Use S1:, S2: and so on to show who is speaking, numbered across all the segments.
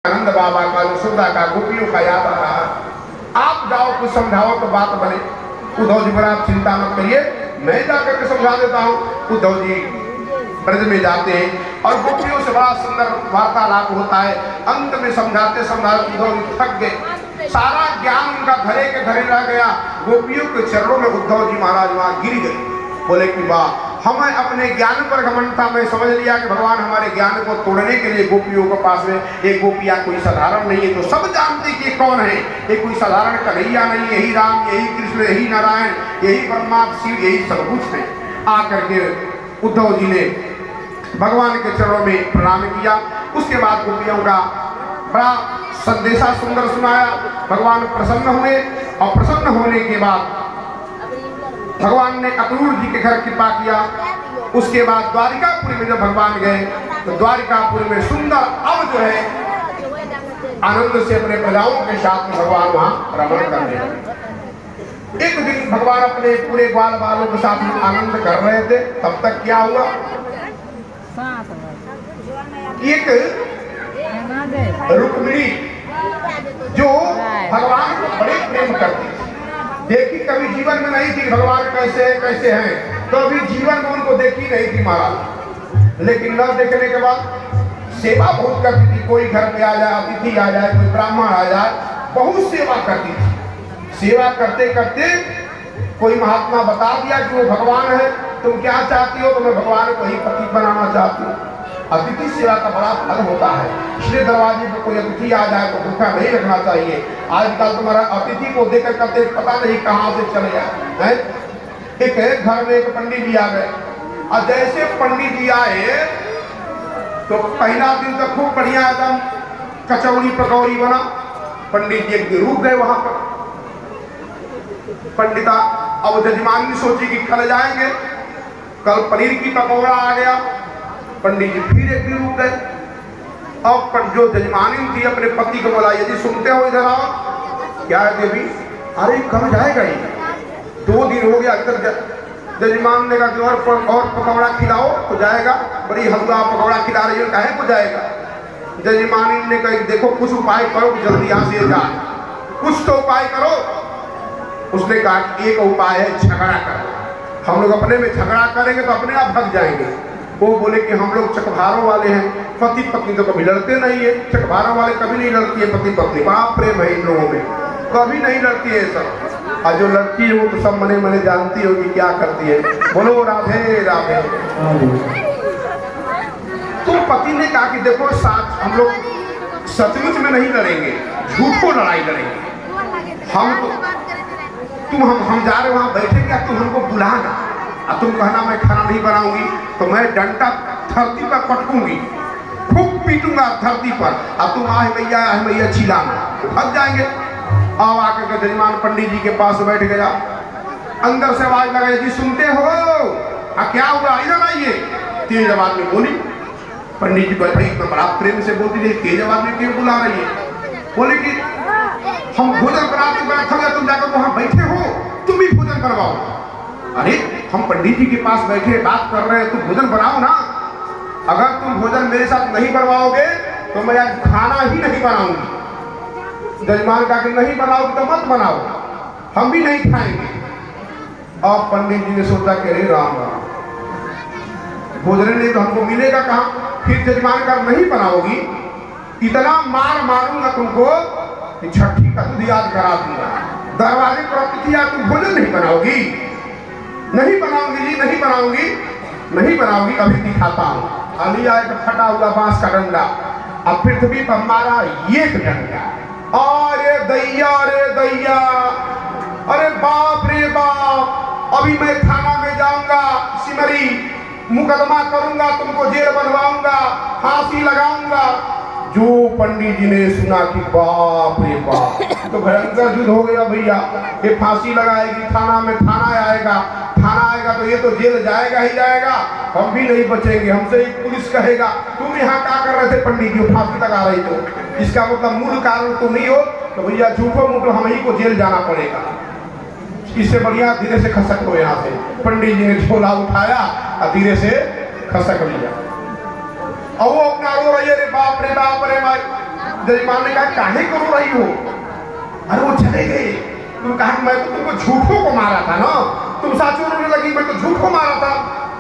S1: आनंद बाबा का, यशोदा का, गोपियों का याद आ रहा है। आप जाओ कुछ समझाओ तो बात बने। उद्धव जी बड़ा आप चिंता मत करिए, मैं जाकर के समझा देता हूँ। उद्धव जी ब्रज में जाते हैं और गोपियों से बड़ा सुंदर वार्तालाप होता है। अंत में समझाते समझाते उद्धव जी थक गए, सारा ज्ञान उनका घरे के घरे रह गया। गोपियों के चरणों में उद्धव जी महाराज वहां गिर गए। बोले कि वाह, हमें अपने ज्ञान पर घमंड था, मैं समझ लिया कि भगवान हमारे ज्ञान को तोड़ने के लिए गोपियों के पास में एक गोपियां कोई साधारण नहीं है। तो सब जानते कि कौन है, ये कोई साधारण कन्हैया नहीं, यही राम, यही कृष्ण, यही नारायण, यही ब्रह्मा शिव, यही सब कुछ है। आकर के उद्धव जी ने भगवान के चरणों में प्रणाम किया। उसके बाद गोपियों का बड़ा संदेशा सुंदर सुनाया। भगवान प्रसन्न हुए और प्रसन्न होने के बाद भगवान ने अक्रूर जी के घर कृपा किया। उसके बाद द्वारिकापुरी में जब भगवान गए तो द्वारिकापुरी में सुंदर अब जो है आनंद से अपने प्रजाओं के साथ में भगवान वहां रमण करने लगे। एक दिन भगवान अपने पूरे ग्वाल बालों के साथ में आनंद कर रहे थे। तब तक क्या हुआ, एक रुक्मिणी जो भगवान को बड़े प्रेम करती थी, देखी कभी जीवन में नहीं थी भगवान कैसे हैं, तो अभी जीवन में उनको देखी नहीं थी महाराज। लेकिन न देखने के बाद सेवा बहुत करती थी। कोई घर पे आ जाए, अतिथि आ जाए, कोई ब्राह्मण आ जाए, बहुत सेवा करती थी। सेवा करते करते कोई महात्मा बता दिया कि वो भगवान है, तुम क्या चाहती हो, तो मैं भगवान को ही पति बनाना चाहती हूँ। अतिथि सेवा का बड़ा फल होता है, इसलिए दरवाजे पर कोई अतिथि आ जाए तो भूखा नहीं रखना चाहिए। आजकल तुम्हारा अतिथि को देखकर करते पता नहीं कहाँ से चले जाए। एक घर में एक पंडित जी आ गए और जैसे पंडित जी आए तो पहला दिन तो खूब बढ़िया एकदम कचौड़ी पकौड़ी बना। पंडित जी एक दिन रुक गए वहां पर। पंडिता अब जजमान ने सोची कि कल जाएंगे, कल पनीर की पकौड़ा आ गया। पंडित जी फिर एक दिन रुक गए। अब जो जजमानी थी अपने पति को बोला, यदि सुनते हो इधर आओ। क्या है देवी? अरे कब जाएगा ये, 2 दिन हो गया। जजमान ने कहा कि और पकौड़ा खिलाओ तो जाएगा। बड़ी हलवा पकौड़ा खिला रही हो, काहे को जाएगा? जजमानी ने कहा देखो कुछ उपाय करो, जल्दी यहाँ से जाए, कुछ तो उपाय करो। उसने कहा कि एक उपाय है, झगड़ा करो। हम लोग अपने में झगड़ा करेंगे तो अपने आप भग जाएंगे। वो बोले कि हम लोग चकभारों वाले हैं, पति पत्नी तो कभी लड़ते नहीं है। चकभारों वाले कभी नहीं लड़ती है पति पत्नी, बड़ा प्रेम है इन लोगों में, कभी नहीं लड़ती है सब। और जो लड़ती है वो तो सब मने मने जानती होगी क्या करती है। बोलो राधे राधे। तो पति ने कहा कि देखो साथ हम लोग सचमुच में नहीं लड़ेंगे, झूठों लड़ाई लड़ेंगे। हम जा रहे वहां बैठे, क्या तुम हमको बुलाना और तुम कहना मैं खाना नहीं बनाऊंगी तो मैं डंडा धरती पर पटकूंगी, खूब पीटूंगा धरती पर, और तुम आह मैया चिल्लाना, थक जाएंगे। अब आकर के जजमान पंडित जी के पास बैठ गया। अंदर से आवाज लगाई, जी सुनते हो? क्या हुआ, इधर आइए। तेज आवाज में बोली। पंडित जी भाई इतना बड़ा प्रेम से बोलती रही, तेज आवाज में क्यों बुला रही है? बोले कि हम भोजन बनाते बैठे हो, तुम जाकर वहां बैठे हो, तुम भी भोजन बनवाओ। अरे हम पंडित जी के पास बैठे बात कर रहे हैं, तुम भोजन बनाओ ना। अगर तुम भोजन मेरे साथ नहीं बनवाओगे तो मैं आज खाना ही नहीं बनाऊंगी। जजमान का कि नहीं बनाओगे तो मत बनाओ, हम भी नहीं खाएंगे। अब पंडित जी ने सोचा कि अरे राम राम, भोजन नहीं तो हमको मिलेगा कहाँ? फिर जजमान का नहीं बनाओगी, इतना मार मारूंगा तुमको कि छठी का दूध याद करा दूंगा। दरवाजे पर अतिथि आ, तुम भोजन नहीं बनाओगी? नहीं बनाऊंगी जी, नहीं बनाऊंगी, नहीं बनाऊंगी, अभी दिखाता हूँ। अली आए तो फटा हुआ बांस का डंडा, अब पृथ्वी पर मारा एक डंडा। अरे दैया, अरे दैया, अरे बाप रे बाप, अभी मैं थाना में जाऊंगा, सिमरी मुकदमा करूंगा, तुमको जेल बनवाऊंगा, फांसी लगाऊंगा। जो पंडित जी ने सुना कि बाप रे बाप, तो भयंकर युद्ध हो गया भैया। ये फांसी लगाएगी, थाना में थाना आएगा तो ये तो जेल जाएगा ही जाएगा, हम भी नहीं बचेंगे। हमसे एक पुलिस कहेगा तुम यहाँ क्या कर रहे थे पंडित जी, फांसी लगा रही तो इसका मतलब मूल कारण तो नहीं हो, तो भैया झूठो मूठो हम ही को जेल जाना पड़ेगा। इससे बढ़िया धीरे से खसक लो यहाँ से। पंडित जी ने झोला उठाया और धीरे से खसक लिया। और वो अपना रो रही है, रे बाप रे भाई, जजमान ने कहा काहे को रो रही हो? अरे वो चले गए। तुम कहा मैं तो तुमको झूठों को मारा था ना, तुम साचो रोने लगी, मैं तो झूठ को मारा था।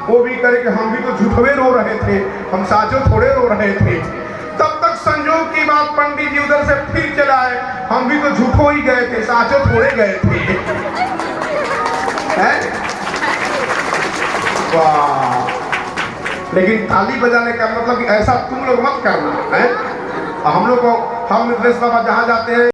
S1: वो भी करे कि हम भी तो झूठवे रो रहे थे, हम साचो थोड़े रो रहे थे। तब तक संजोग की बात पंडित जी उधर से फिर चलाए, हम भी तो झूठो ही गए थे, साचो थोड़े गए थे। वाह! लेकिन ताली बजाने का मतलब ऐसा तुम लोग मत करना है। हम लोग को, हम नृत्य बाबा जहाँ जाते हैं